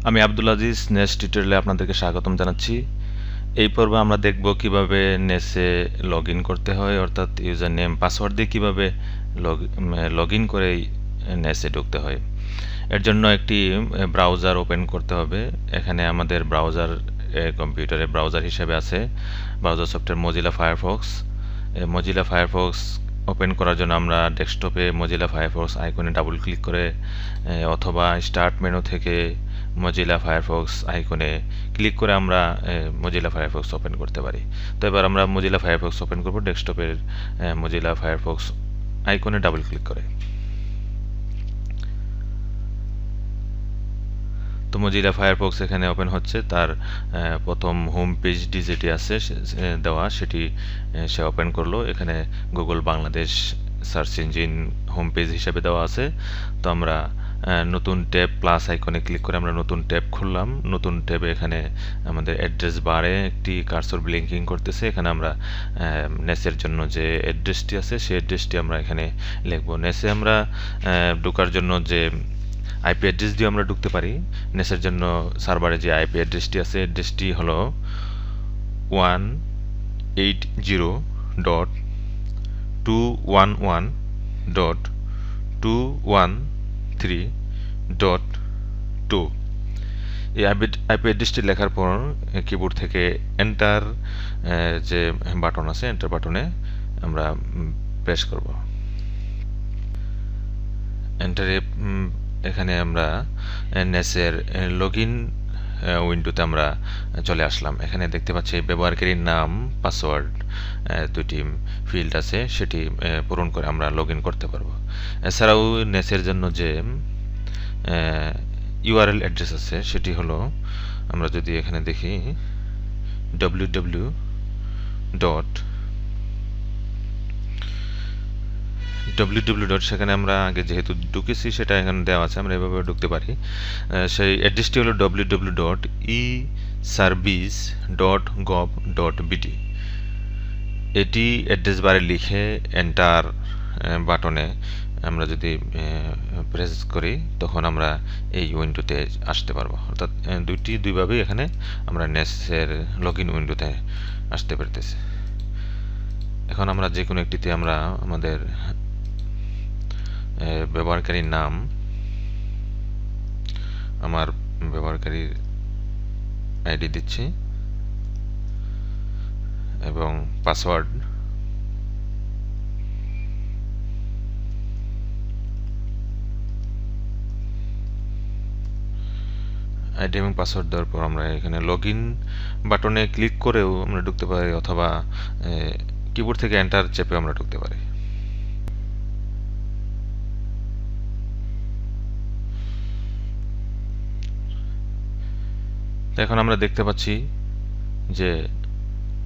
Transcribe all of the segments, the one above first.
আমি আব্দুল আজিজ নেস টিউটোরিয়ালে আপনাদেরকে স্বাগতম জানাচ্ছি। এই পর্বে আমরা দেখব কিভাবে নেসে লগ ইন করতে হয়, অর্থাৎ ইউজার নেম পাসওয়ার্ড দিয়ে কিভাবে লগ ইন করে নেসে ঢুকতে হয়। এর জন্য একটি ব্রাউজার ওপেন করতে হবে। এখানে আমাদের ব্রাউজার কম্পিউটারে ব্রাউজার হিসেবে আছে browser software Mozilla Firefox. Mozilla Firefox open করার জন্য আমরা ডেস্কটপে মজিলা ফায়ারফক্স আইকনে ডাবল ক্লিক করে অথবা স্টার্ট মেনু থেকে মজিলা ফায়ারফক্স আইকনে ক্লিক করে আমরা মজিলা ফায়ারফক্স ওপেন করতে পারি। তো এবার আমরা মজিলা ফায়ারফক্স ওপেন করব ডেস্কটপের মজিলা ফায়ারফক্স আইকনে ডাবল ক্লিক করে। তো মজিলা ফায়ারফক্স এখানে ওপেন হচ্ছে, তার প্রথম হোম পেজটি যেটি আছে দেওয়া সেটি সে ওপেন করলো। এখানে Google Bangladesh search engine home page হিসেবে দেওয়া আছে। তো আমরা নতুন ট্যাব প্লাস আইকনে ক্লিক করে আমরা নতুন ট্যাব খুললাম। নতুন ট্যাবে এখানে আমাদের অ্যাড্রেস বারে একটি কার্সর ব্লিঙ্কিং করতেছে। এখানে আমরা নেসের জন্য যে অ্যাড্রেসটি আছে সেই অ্যাড্রেসটি আমরা এখানে লিখব। নেসে আমরা ঢোকার জন্য যে আইপি অ্যাড্রেস দিয়ে আমরা ঢুকতে পারি। নেসের জন্য সার্ভারে যে আইপি অ্যাড্রেসটি আছে অ্যাড্রেসটি হলো 180.211.213.2। এই আইপি অ্যাড্রেসটি লেখার পর কিবোর্ড থেকে এন্টার যে বাটন আছে এন্টার বাটনে আমরা প্রেস করব। এন্টারে এখানে আমরা নেসের লগইন উইন্ডোতে আমরা চলে আসলাম। এখানে দেখতে পাচ্ছি ব্যবহারকারীর নাম পাসওয়ার্ড দুটি ফিল্ড আছে, সেটি পূরণ করে আমরা লগ ইন করতে পারবো। এছাড়াও নেসের জন্য যে ইউআরএল অ্যাড্রেস আছে সেটি হলো, আমরা যদি এখানে দেখি www. সেখানে আমরা আগে যেহেতু ঢুকেছি সেটা এখানে দেওয়া আছে, আমরা এভাবে ঢুকতে পারি। সেই অ্যাড্রেসটি হলো www.eservice.gov.bt। এটি অ্যাড্রেস বারে লিখে এন্টার বাটনে আমরা যদি প্রেস করি তখন আমরা এই উইন্ডোতে আসতে পারবো। অর্থাৎ দুইভাবেই এখানে আমরা নেসের লগ ইন উইন্ডোতে আসতে পারতেছি। এখন আমরা যে কোনো একটিতে আমরা আমাদের ব্যবহারকারীর নাম, আমার ব্যবহারকারীর আইডি দিচ্ছি এবং পাসওয়ার্ড আইডি এবং পাসওয়ার্ড দেওয়ার পর আমরা এখানে লগ ইন বাটনে ক্লিক করেও আমরা ঢুকতে পারি অথবা কিবোর্ড থেকে এন্টার চেপে আমরা ঢুকতে পারি। এখন আমরা দেখতে পাচ্ছি যে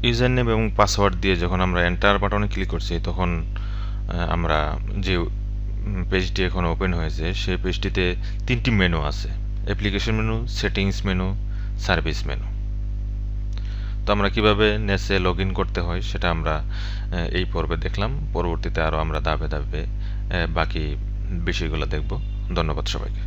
ইউজার নেম এবং পাসওয়ার্ড দিয়ে যখন আমরা এন্টার বাটনে ক্লিক করছি তখন আমরা যে পেজটি এখন ওপেন হয়েছে সেই পেজটিতে তিনটি মেনু আছে: application menu, settings menu, service menu. তো আমরা কিভাবে নেসে লগ ইন করতে হয় সেটা আমরা এই পর্বে দেখলাম। পরবর্তীতে আরও আমরা ধাপে ধাপে বাকি বিষয়গুলো দেখব। ধন্যবাদ সবাইকে।